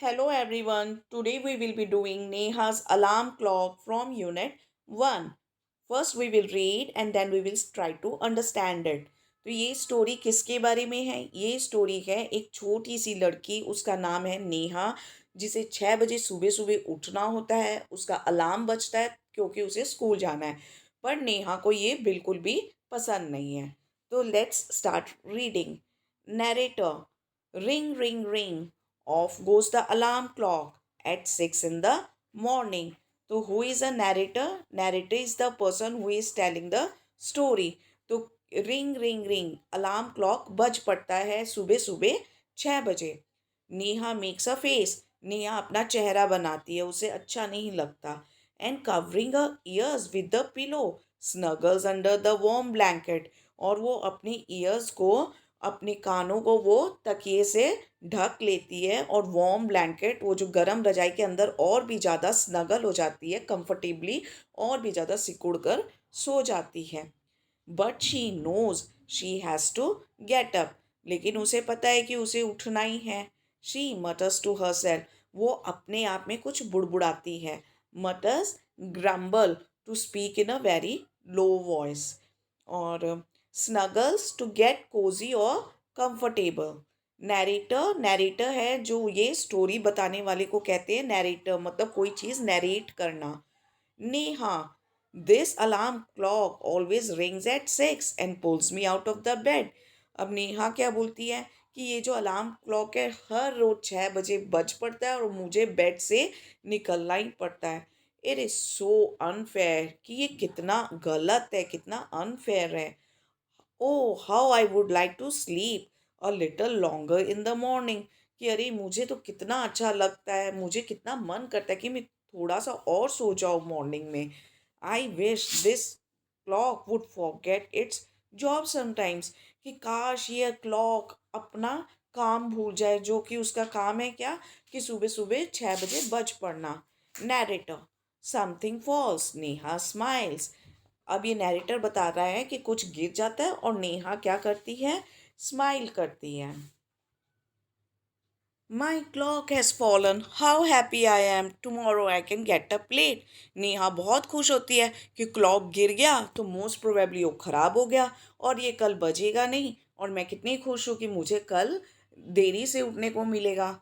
Hello everyone. Today we will be doing Neha's alarm clock from unit 1. First we will read and then we will try to understand it. तो ये story किसके बारे में है? ये story है एक छोटी सी लड़की, उसका नाम है नेहा, जिसे 6 बजे सुबह सुबह उठना होता है। उसका अलार्म बजता है क्योंकि उसे स्कूल जाना है। पर नेहा को ये बिल्कुल भी पसंद नहीं है। तो let's start reading. Narrator, ring ring ring, off goes the alarm clock at 6 in the morning. So, who is a narrator? Narrator is the person who is telling the story. तो ring ring ring alarm clock बज पड़ता है सुबह सुबह 6 बजे। Neha makes a face, Neha अपना चेहरा बनाती है, उसे अच्छा नहीं लगता। And covering a ears with the pillow, snuggles under the warm blanket, और वो अपनी ईयर्स को, अपने कानों को वो तकिए से ढक लेती है और वार्म ब्लैंकेट, वो जो गर्म रजाई के अंदर और भी ज़्यादा स्नगल हो जाती है, कंफर्टेबली और भी ज़्यादा सिकुड़ कर सो जाती है। But she knows she has to get up, लेकिन उसे पता है कि उसे उठना ही है। She mutters to herself, वो अपने आप में कुछ बुड़बुड़ाती है। Mutters, grumble, to speak in a very low voice. और स्नगल्स, टू गेट कोजी और कंफर्टेबल। नैरेटर, नैरेटर है जो ये स्टोरी बताने वाले को कहते हैं नैरेटर, मतलब कोई चीज़ नैरेट करना। Neha, this alarm clock always rings at 6 and pulls me out of the bed. अब नेहा क्या बोलती है कि ये जो अलार्म क्लॉक है हर रोज 6 बजे बज पड़ता है और मुझे बेड से निकलना ही पड़ता है। इट इज़ सो अनफेयर, कि ये कितना गलत है, कितना अनफेयर है। Oh how I would like to sleep a little longer in the morning, कि अरे मुझे तो कितना अच्छा लगता है, मुझे कितना मन करता है कि मैं थोड़ा सा और सो जाऊँ मॉर्निंग में। I wish this clock would forget it's job sometimes, कि काश ये क्लॉक अपना काम भूल जाए, जो कि उसका काम है क्या, कि सुबह सुबह 6 बजे बज पड़ना। Narrator, something false, Neha smiles. अब ये नैरेटर बता रहा है कि कुछ गिर जाता है और नेहा क्या करती है, स्माइल करती है। My clock has fallen, how happy I am, tomorrow I can get a plate. Neha बहुत खुश होती है कि क्लॉक गिर गया तो मोस्ट प्रोबेबली वो ख़राब हो गया और ये कल बजेगा नहीं, और मैं कितनी खुश हूँ कि मुझे कल देरी से उठने को मिलेगा।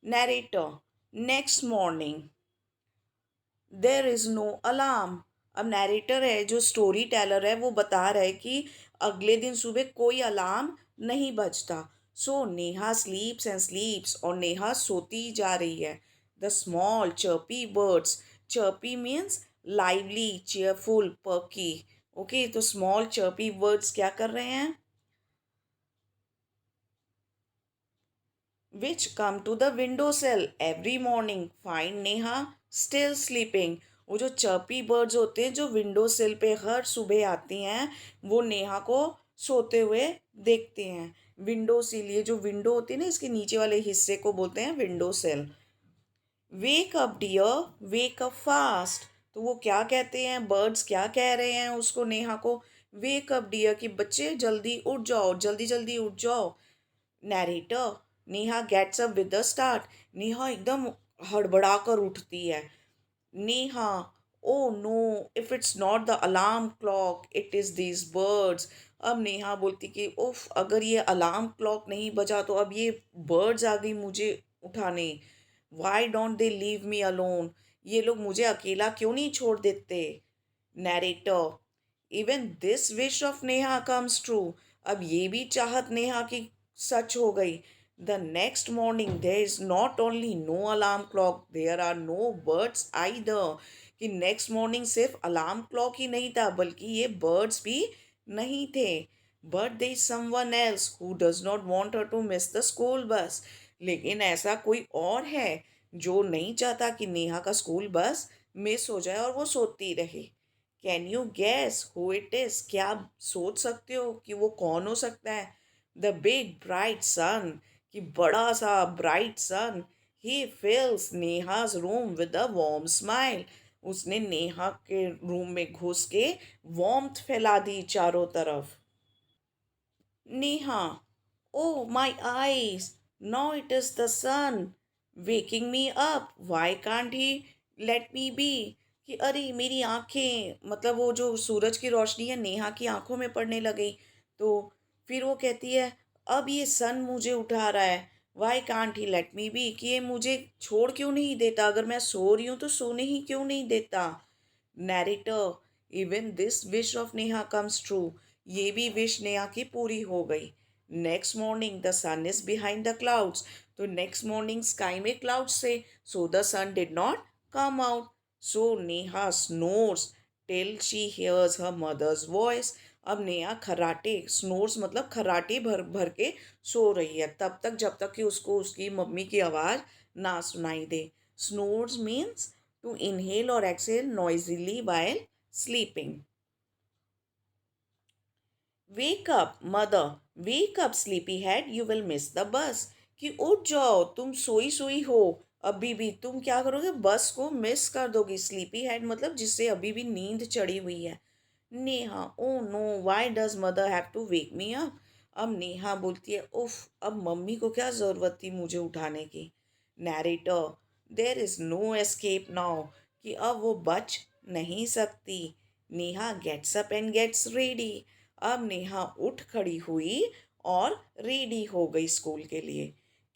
Narrator, next morning, there is no alarm. अब नैरेटर है जो स्टोरी टेलर है, वो बता रहा है कि अगले दिन सुबह कोई अलार्म नहीं बजता। सो नेहा स्लीप्स एंड स्लीप्स, और नेहा सोती जा रही है। The small chirpy birds, chirpy means lively, cheerful, perky. Okay, तो स्मॉल चर्पी बर्ड्स क्या कर रहे हैं, which come to the window sill every morning find Neha still sleeping। वो जो चर्पी बर्ड्स होते हैं जो विंडो सिल पे हर सुबह आती हैं, वो नेहा को सोते हुए देखते हैं। विंडो सिल, ये जो विंडो होती है ना, इसके नीचे वाले हिस्से को बोलते हैं window sill. Wake up dear, wake up fast. तो वो क्या कहते हैं, बर्ड्स क्या कह रहे हैं उसको, नेहा को, वेक अप डियर, कि बच्चे जल्दी उठ जाओ, जल्दी जल्दी उठ जाओ। Narrator, Neha gets up with the start, Neha एकदम हड़बड़ा कर उठती है। Neha, oh no, if it's not the alarm clock it is these birds. अब नेहा बोलती कि उफ, अगर ये अलार्म क्लॉक नहीं बजा तो अब ये बर्ड्स आ गई मुझे उठाने। Why don't they leave me alone, ये लोग मुझे अकेला क्यों नहीं छोड़ देते। Narrator, even this wish of Neha comes true, अब ये भी चाहत नेहा की सच हो गई। The next morning there is not only no alarm clock, there are no birds either, कि नेक्स्ट मॉर्निंग सिर्फ अलार्म क्लॉक ही नहीं था बल्कि ये बर्ड्स भी नहीं थे। But they someone else who does not want her to miss the school bus, लेकिन ऐसा कोई और है जो नहीं चाहता कि नेहा का स्कूल बस मिस हो जाए और वो सोती रहे। Can you gas who it is, क्या आप सोच सकते हो कि वो कौन हो सकता है। द बिग ब्राइट सन, कि बड़ा सा bright sun, he fills Neha's room with a warm smile, उसने नेहा के रूम में घुस के वार्मथ फैला दी चारों तरफ। Neha, oh my eyes, now it is the sun, waking me up, why can't he let me be, कि अरे मेरी आंखें, मतलब वो जो सूरज की रोशनी है नेहा की आंखों में पड़ने लगी। तो फिर वो कहती है, अब ये सन मुझे उठा रहा है, why can't he let me be, कि ये मुझे छोड़ क्यों नहीं देता, अगर मैं सो रही हूँ तो सोने ही क्यों नहीं देता। Narrator, even this wish of Neha comes true, ये भी विश नेहा की पूरी हो गई। Next morning the sun is behind the clouds, तो नेक्स्ट मॉर्निंग स्काई में क्लाउड्स से, so the sun did not come out, so Neha snores till she hears her mother's voice. अब नेहा खर्राटे, स्नोर्स मतलब खर्राटे भर भर के सो रही है तब तक जब तक कि उसको उसकी मम्मी की आवाज़ ना सुनाई दे। Snores means to inhale or exhale noisily while sleeping. Wake up, mother. Wake up, sleepyhead. You will miss the bus. कि उठ जाओ, तुम सोई सोई हो अभी भी, तुम क्या करोगे, बस को मिस कर दोगी। स्लीपी हेड मतलब जिससे अभी भी नींद चढ़ी हुई है। Neha, oh no, why does mother have to wake me up. अब नेहा बोलती है, उफ, अब मम्मी को क्या ज़रूरत थी मुझे उठाने की। Narrator, there is no escape now, कि अब वो बच नहीं सकती। Neha gets up and gets ready, अब नेहा उठ खड़ी हुई और रेडी हो गई स्कूल के लिए।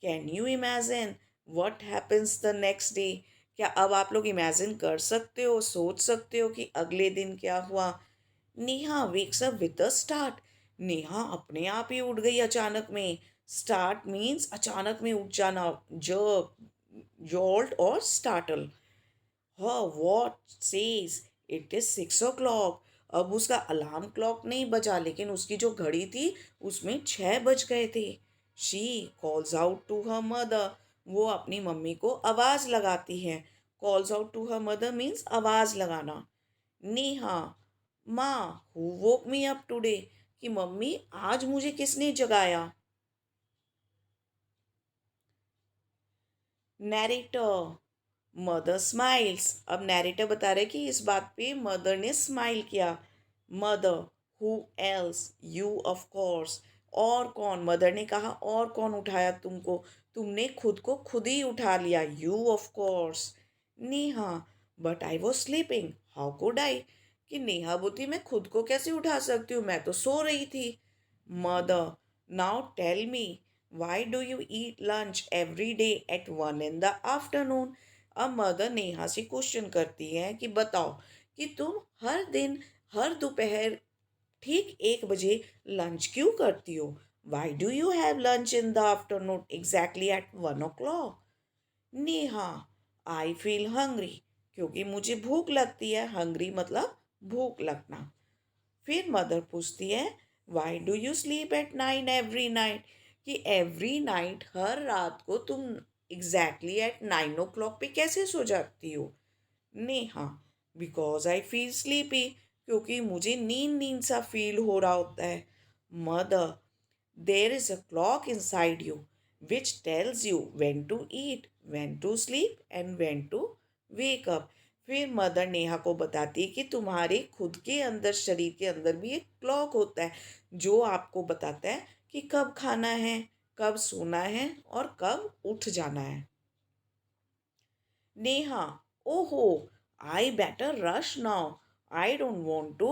Can you imagine what happens the next day, क्या अब आप लोग इमेजिन कर सकते हो, सोच सकते हो कि अगले दिन क्या हुआ। Neha wakes up with the start, Neha अपने आप ही उठ गई अचानक में। स्टार्ट मीन्स अचानक में उठ जाना, जर्क, jolt और startle. Her watch says it is 6 o'clock. अब उसका अलार्म क्लॉक नहीं बजा, लेकिन उसकी जो घड़ी थी उसमें 6 बज गए थे। She calls out to her mother, वो अपनी मम्मी को आवाज़ लगाती है। Calls out to her mother means आवाज़ लगाना। नेहा, माँ, who woke me up today, कि मम्मी आज मुझे किसने जगाया। नैरेटर, मदर स्माइल्स, अब नैरेटर बता रहे कि इस बात पे मदर ने स्माइल किया। Mother, who else, you of course, और कौन, मदर ने कहा और कौन उठाया तुमको, तुमने खुद को खुद ही उठा लिया, you of course. Neha, but I was sleeping, how could I, कि नेहा बोलती मैं खुद को कैसे उठा सकती हूँ, मैं तो सो रही थी। Mother, now tell me, why do you eat lunch every day at 1 in the afternoon। अब मदर नेहा से क्वेश्चन करती है कि बताओ कि तुम हर दिन हर दोपहर ठीक 1 बजे लंच क्यों करती हो। Y do you have lunch in the afternoon exactly at 1 o'clock। Neha, I feel hungry, क्योंकि मुझे भूख लगती है, हंग्री मतलब भूख लगना। फिर मदर पूछती है, Y do you sleep at 9 every night, कि एवरी नाइट हर रात को तुम एग्जैक्टली एट 9 o'clock पे कैसे सो जाती हो। Neha, because I feel sleepy, क्योंकि मुझे नींद नींद सा फील हो रहा होता है। Mother, there is a clock inside you which tells you when to eat, when to sleep and when to wake up. फिर मदर नेहा को बताती है कि तुम्हारे खुद के अंदर, शरीर के अंदर भी एक क्लॉक होता है जो आपको बताता है कि कब खाना है, कब सोना है और कब उठ जाना है। नेहा, ओहो, I better rush now, I don't want to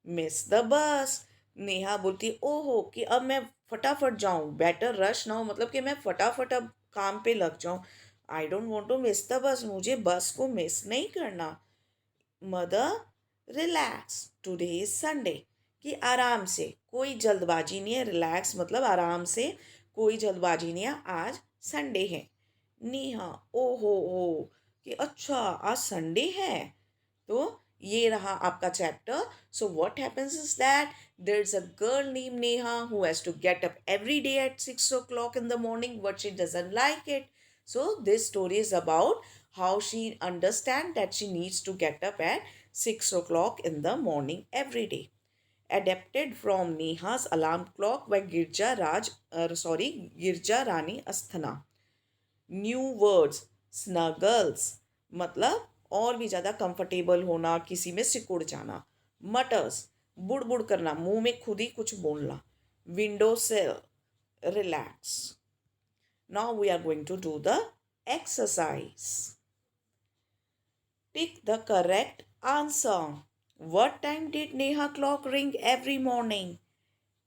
miss the bus. Neha बोलती ओहो, कि अब मैं फटाफट जाऊं, बेटर रश नाउ मतलब कि मैं फटाफट अब काम पे लग जाऊं। I don't want to miss the bus, मुझे बस को मिस नहीं करना। Mother, relax, today is Sunday, कि आराम से, कोई जल्दबाजी नहीं है, रिलैक्स मतलब आराम से, कोई जल्दबाजी नहीं है, आज संडे है। नेहा, ओ हो, कि अच्छा आज संडे है। तो ये रहा आपका chapter. So what happens is that there is a girl name Neha who has to get up every day at 6 o'clock in the morning, but she doesn't like it. So this story is about how she understand that she needs to get up at 6 o'clock in the morning every day. Adapted from Neha's Alarm Clock by Girja Rani Asthana. New words, snuggles मतलब और भी ज़्यादा comfortable होना, किसी में सिकुड़ जाना। मटर्स, बुड़ करना, मुंह में खुद ही कुछ बोलना। Window sill, relax. Now we are going to do the exercise. Pick the correct answer. What time did Neha clock ring every morning?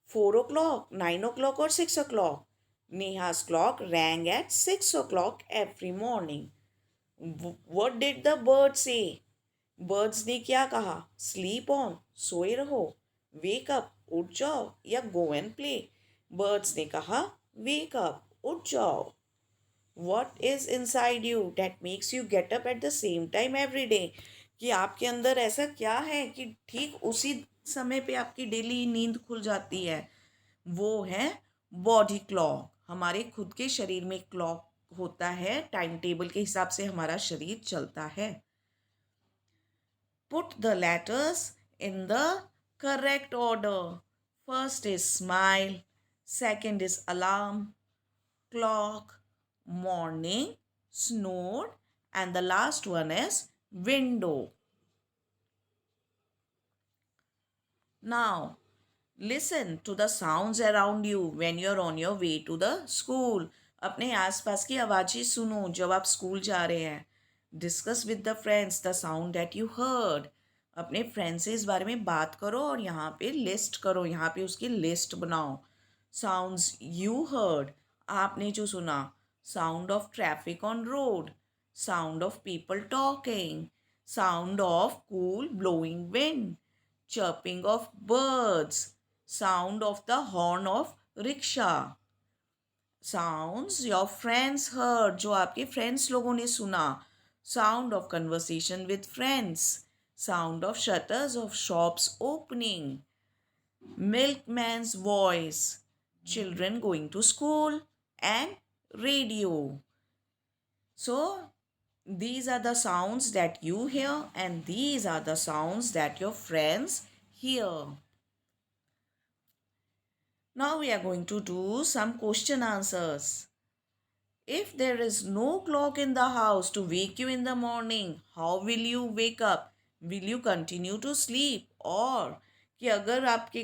4 o'clock, 9 o'clock, or 6 o'clock? Neha's clock rang at 6 o'clock every morning. What did the bird say? Birds ने क्या कहा? Sleep on, सोए रहो. Wake up, उठ जाओ. या go and play. Birds ने कहा wake up, उठ जाओ. What is inside you that makes you get up at the same time every day? कि आपके अंदर ऐसा क्या है कि ठीक उसी समय पे आपकी डेली नींद खुल जाती है? वो है बॉडी क्लॉक. हमारे खुद के शरीर में क्लॉक होता है, टाइम टेबल के हिसाब से हमारा शरीर चलता है. Put the letters in the correct order. First is smile, second is alarm, clock, morning, snore, and the last one is window. Now, listen to the sounds around you when you're on your way to the school. अपने आसपास की आवाज़ें सुनो जब आप school जा रहे हैं. Discuss with the friends the sound that you heard. अपने फ्रेंड्स से इस बारे में बात करो और यहाँ पे लिस्ट करो, यहाँ पे उसकी लिस्ट बनाओ. साउंड्स यू हर्ड, आपने जो सुना. Sound of traffic on road, sound of people talking, sound of cool blowing wind, chirping of birds, sound of the horn of rickshaw, sounds your friends heard, जो आपके friends लोगों ने सुना. Sound of conversation with friends, sound of shutters of shops opening, milkman's voice, children going to school, and radio. So these are the sounds that you hear and these are the sounds that your friends hear. Now we are going to do some question answers. If there is no clock in the house to wake you in the morning, how will you wake up? Will you continue to sleep? Or कि अगर आपके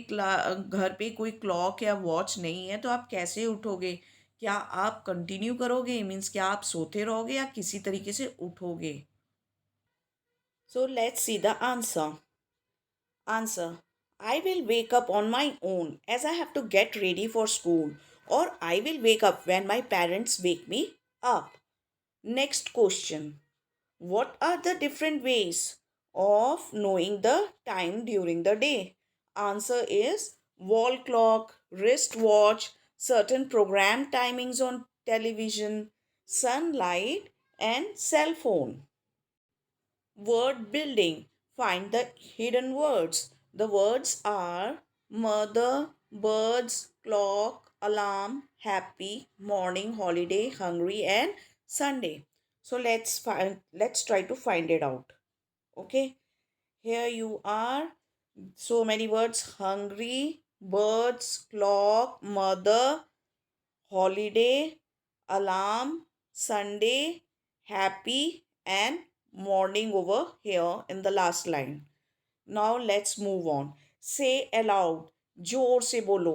घर पे कोई clock या watch नहीं है तो आप कैसे उठोगे? क्या आप कंटिन्यू करोगे? मीन्स क्या आप सोते रहोगे या किसी तरीके से उठोगे? So let's see the answer. Answer: I will wake up on my own as I have to get ready for school, or I will wake up when my parents wake me up. Next question: what are the different ways of knowing the time during the day? Answer is wall clock, wristwatch, certain program timings on television, sunlight, and cell phone. Word building. Find the hidden words. The words are mother, birds, clock, alarm, happy, morning, holiday, hungry, and Sunday. So let's try to find it out. Okay. Here you are. So many words: hungry, birds, clock, mother, holiday, alarm, Sunday, happy, and morning over here in the last line. Now let's move on. Say aloud. जोर से बोलो.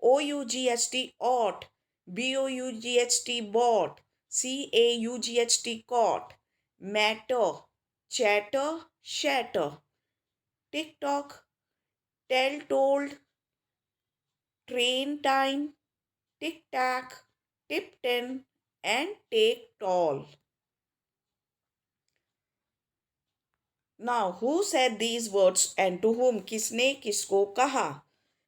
OUGHT ought. BOUGHT bought. CAUGHT caught. Matter. Chatter. Shatter. Tick tock. Tell told. Train time. Tic tac. Tip 10. And take tall. Now, who said these words and to whom? किसने किसको कहा?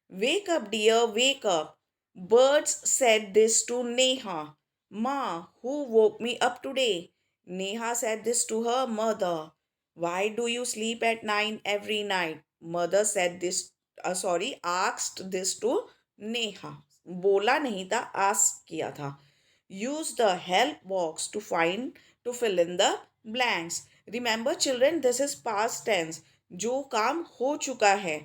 Wake up, dear, wake up. Birds said this to Neha. Ma, who woke me up today? Neha said this to her mother. Why do you sleep at 9 every night? Mother said this, asked this to Neha. बोला नहीं था, ask किया था. Use the help box to fill in the blanks. Remember children, this is past tense. जो काम हो चुका है,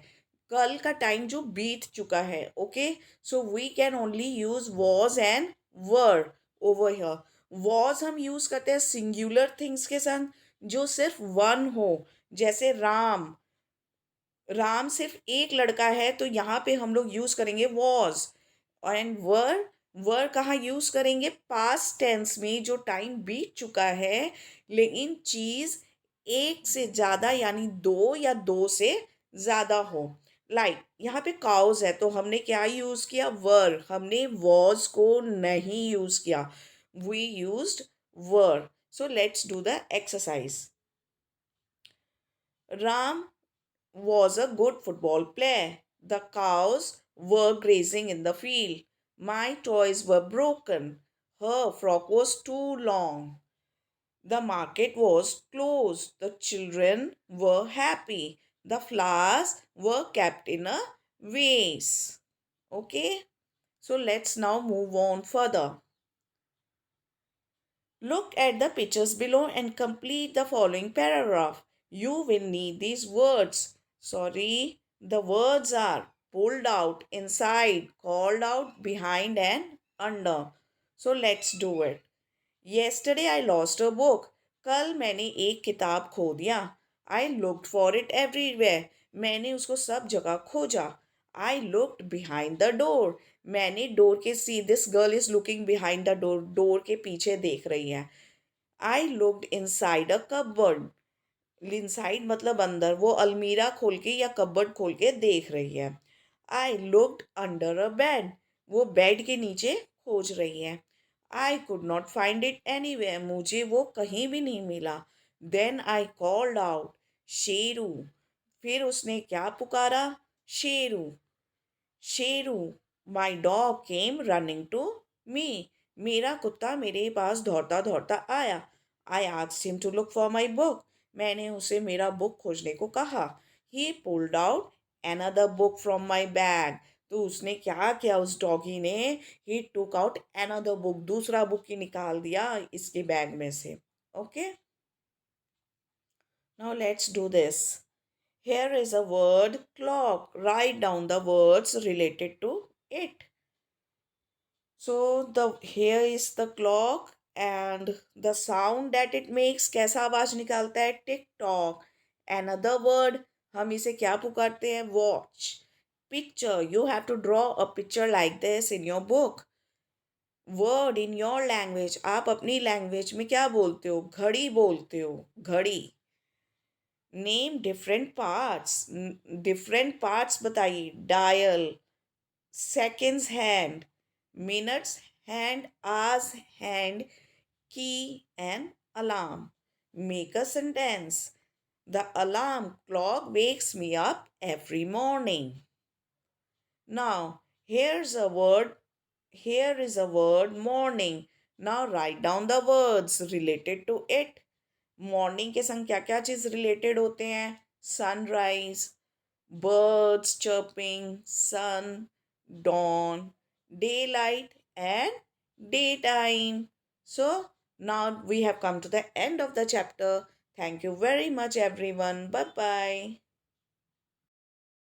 कल का टाइम जो बीत चुका है. Okay, so we can only use was and were over here. Was हम यूज करते हैं सिंगुलर थिंग्स के साथ जो सिर्फ वन हो. जैसे राम, राम सिर्फ एक लड़का है तो यहाँ पे हम लोग यूज करेंगे वॉज. एंड वर वर कहाँ यूज करेंगे? पास्ट टेंस में, जो टाइम बीत चुका है लेकिन चीज एक से ज्यादा यानी दो या दो से ज्यादा हो। लाइक यहाँ पे काउज है तो हमने क्या यूज किया? वर। हमने वॉज को नहीं यूज किया, we used were. So let's do the exercise. Ram was a good football player. The cows were grazing in the field. My toys were broken. Her frock was too long. The market was closed. The children were happy. The flowers were kept in a vase. Okay, so let's now move on further. Look at the pictures below and complete the following paragraph. You will need these words. Sorry, the words are pulled out, inside, called out, behind, and under. So let's do it. Yesterday I lost a book. कल मैंने एक किताब खो दिया. I looked for it everywhere. मैंने उसको सब जगह खोजा. I looked behind the door. मैंने डोर के see this girl is looking behind the door. Door के पीछे देख रही है. I looked inside a cupboard. Inside मतलब अंदर. वो अलमीरा खोल के या कबर्ड खोल के देख रही है. I looked under a bed. वो बेड के नीचे खोज रही है. I could not find it anywhere. मुझे वो कहीं भी नहीं मिला. Then I called out Sheru. फिर उसने क्या पुकारा? Sheru. Sheru. My dog came running to me. मेरा कुत्ता मेरे पास दौड़ता दौड़ता आया. I asked him to look for my book. मैंने उसे मेरा बुक खोजने को कहा. He pulled out another book from my bag. तो उसने क्या किया उस डॉगी ने? ही टुक आउट another बुक. दूसरा बुक ही निकाल दिया इसके बैग में से. Okay, now let's do this. Here is a word clock. Write down the words related to it. So the here is the clock and the sound that it makes. कैसा आवाज निकालता है? Tick tock. Another word, हम इसे क्या पुकारते हैं? Watch. Picture, you have to draw a picture like this in your book. Word, in your language, आप अपनी लैंग्वेज में क्या बोलते हो? घड़ी बोलते हो. घड़ी. Name different parts. Different parts बताइए. Dial, seconds hand, minutes hand, hours hand, key and alarm. Make a sentence. The alarm clock wakes me up every morning. Now, here is a word morning. Now write down the words related to it. Morning के संग क्या क्या चीज़ related होते हैं? Sunrise, birds chirping, sun, dawn, daylight, and daytime. So now we have come to the end of the chapter. Thank you very much, everyone. Bye bye.